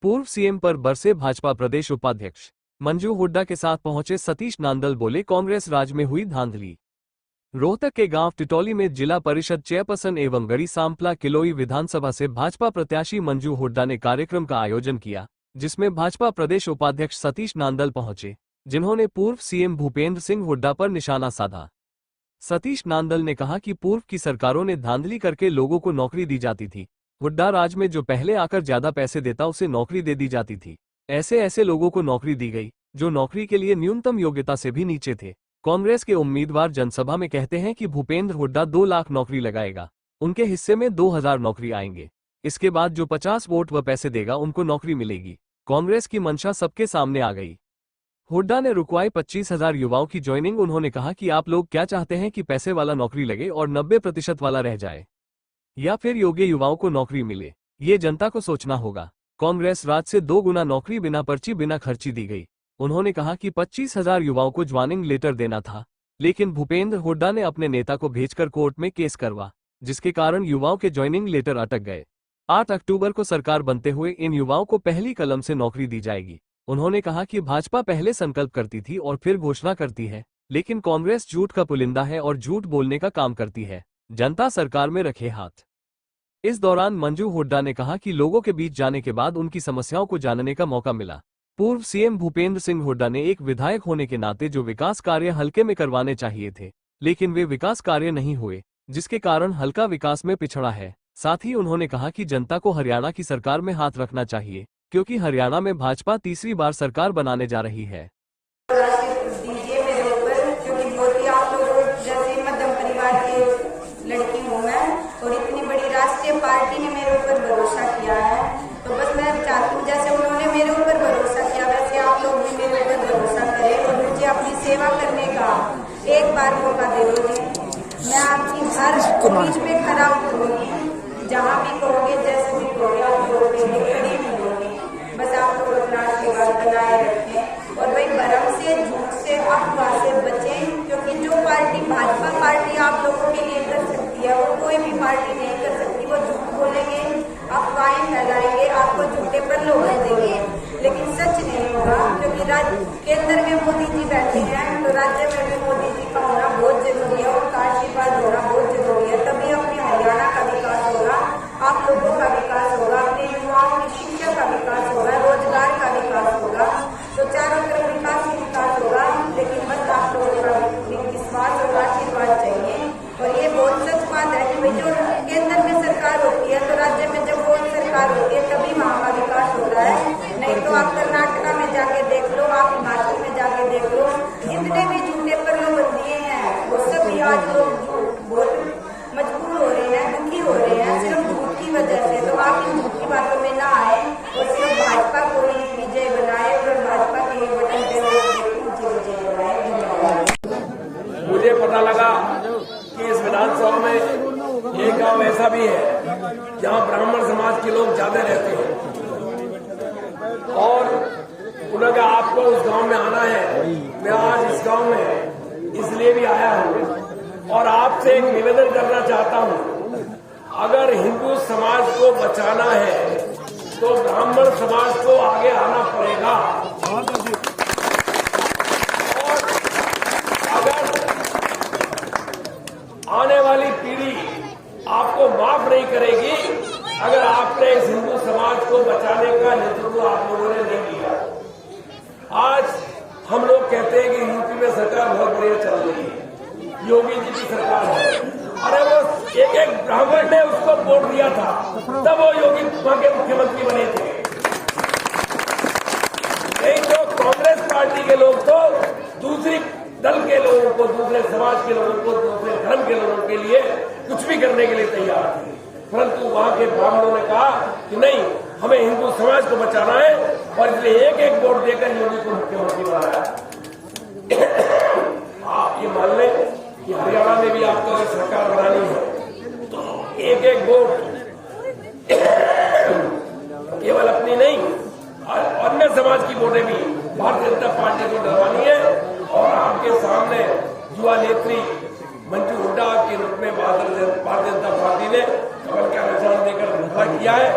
पूर्व सीएम पर बरसे भाजपा प्रदेश उपाध्यक्ष। मंजू हुड्डा के साथ पहुंचे सतीश नांदल, बोले कांग्रेस राज में हुई धांधली। रोहतक के गांव टिटौली में जिला परिषद चेयरपर्सन एवं गढ़ी सांपला किलोई विधानसभा से भाजपा प्रत्याशी मंजू हुड्डा ने कार्यक्रम का आयोजन किया, जिसमें भाजपा प्रदेश उपाध्यक्ष सतीश नांदल पहुंचे, जिन्होंने पूर्व सीएम भूपेंद्र सिंह हुड्डा पर निशाना साधा। सतीश नांदल ने कहा कि पूर्व की सरकारों ने धांधली करके लोगों को नौकरी दी जाती थी। हुड्डा राज में जो पहले आकर ज्यादा पैसे देता उसे नौकरी दे दी जाती थी। ऐसे लोगों को नौकरी दी गई जो नौकरी के लिए न्यूनतम योग्यता से भी नीचे थे। कांग्रेस के उम्मीदवार जनसभा में कहते हैं कि भूपेंद्र हुड्डा 2 लाख नौकरी लगाएगा, उनके हिस्से में 2000 नौकरी आएंगे। इसके बाद जो 50 वोट व पैसे देगा उनको नौकरी मिलेगी। कांग्रेस की मंशा सबके सामने आ गई। हुड्डा ने रुकवाई 25,000 युवाओं की ज्वाइनिंग। उन्होंने कहा कि आप लोग क्या चाहते हैं कि पैसे वाला नौकरी लगे और 90% वाला रह जाए, या फिर योग्य युवाओं को नौकरी मिले? ये जनता को सोचना होगा। कांग्रेस राज से 2 गुना नौकरी बिना पर्ची बिना खर्ची दी गई। उन्होंने कहा कि 25,000 युवाओं को ज्वाइनिंग लेटर देना था, लेकिन भूपेंद्र हुड्डा ने अपने नेता को भेजकर कोर्ट में केस करवा, जिसके कारण युवाओं के ज्वाइनिंग लेटर अटक गए। 8 अक्टूबर को सरकार बनते हुए इन युवाओं को पहली कलम से नौकरी दी जाएगी। उन्होंने कहा कि भाजपा पहले संकल्प करती थी और फिर घोषणा करती है, लेकिन कांग्रेस झूठ का पुलिंदा है और झूठ बोलने का काम करती है। जनता सरकार में रखे हाथ। इस दौरान मंजू हुड्डा ने कहा कि लोगों के बीच जाने के बाद उनकी समस्याओं को जानने का मौका मिला। पूर्व सीएम भूपेंद्र सिंह हुड्डा ने एक विधायक होने के नाते जो विकास कार्य हल्के में करवाने चाहिए थे, लेकिन वे विकास कार्य नहीं हुए, जिसके कारण हल्का विकास में पिछड़ा है। साथ ही उन्होंने कहा कि जनता को हरियाणा की सरकार में हाथ रखना चाहिए, क्योंकि हरियाणा में भाजपा तीसरी बार सरकार बनाने जा रही है। लड़की हूँ मैं, और इतनी बड़ी राष्ट्रीय पार्टी ने मेरे ऊपर भरोसा किया है, तो बस मैं चाहती हूँ जैसे उन्होंने मेरे ऊपर भरोसा किया वैसे आप लोग भी मेरे ऊपर भरोसा करें और मुझे अपनी सेवा करने का एक बार मौका दे दो जी। मैं आपकी हर बीच में खड़ा उतरूंगी, जहाँ भी कहोगे जैसे भी कहोगे आप खड़ी भी होगी। बस आप लोग अपना आशीर्वाद बनाए रखें और वही भरम से, झूठ से, अफवाह से बचें, क्योंकि जो पार्टी भाजपा पार्टी आप लोगों के लिए कर सकती है वो कोई भी पार्टी नहीं कर सकती। वो झूठ बोलेंगे, अफवाहें फैलाएंगे, आपको झूठे पर लोग देंगे, लेकिन सच नहीं होगा। क्योंकि केंद्र में मोदी जी बैठे हैं तो राज्य में भी मोदी जी का होना बहुत जरूरी है, उनका आशीर्वाद होना बहुत जरूरी है। तभी अपने हरियाणा का विकास होगा, आप लोगों का विकास होगा, अपने युवाओं की शिक्षा का विकास होगा, रोजगार का विकास होगा, तो चारों तरफ विकास ही विकास होगा। लेकिन बस आप लोगों का विश्वास और आशीर्वाद चाहिए। और ये बहुत सच बात है कि जो केंद्र में सरकार होती है तो राज्य में जब वो सरकार होती है तभी वहाँ का विकास होता है। नहीं तो आप कर्नाटका में जाके देख लो, आप हिमाचल में जाके देख लो, जितने भी झूठे प्रलोभन दिए हैं वो सभी आज लोग बहुत मजबूर हो रहे हैं, दुखी हो रहे हैं सिर्फ झूठ की वजह से। तो आप इन झूठ की बातों में ना आए और सिर्फ भाजपा को ही विजय बनाए और भाजपा के बटन पे विजय बनाए। मुझे पता लगा कि इस विधानसभा में एक गांव ऐसा भी है जहां ब्राह्मण समाज के लोग ज्यादा रहते हैं, और उन्होंने कहा आपको उस गांव में आना है। मैं आज इस गांव में इसलिए भी आया हूं और आपसे एक निवेदन करना चाहता हूं, अगर हिंदू समाज को बचाना है तो ब्राह्मण समाज को आगे आना पड़ेगा। और अगर आने वाली पीढ़ी आपको माफ नहीं करेगी अगर आपने इस हिंदू समाज को बचाने का नेतृत्व आप लोगों ने नहीं किया। आज हम लोग कहते हैं कि यूपी में सरकार बहुत बढ़िया चल रही है, योगी जी की सरकार है। अरे वो एक ब्राह्मण ने उसको वोट दिया था तब वो योगी वहां के मुख्यमंत्री बने थे। नहीं तो कांग्रेस पार्टी के लोग तो दूसरी दल के लोगों को, दूसरे समाज के लोगों को, दूसरे धर्म के लोगों के लिए कुछ भी करने के लिए तैयार थे, परंतु वहां के ब्राह्मणों ने कहा कि नहीं, हमें हिंदू समाज को बचाना है और इसलिए एक वोट देकर योगी को मुख्यमंत्री बनाया। आप ये मान लें कि हरियाणा में भी आपको अगर सरकार बनानी है तो एक वोट केवल अपनी नहीं, अन्य समाज की वोटें भी भारतीय जनता पार्टी को डलवानी है। और आपके सामने युवा नेत्री मंजू हुड्डा के रूप में भारतीय जनता पार्टी ने कमल का निशान देकर घोषणा किया है।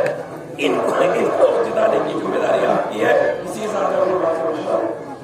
इनको जिताने की जिम्मेदारी नमस्कार।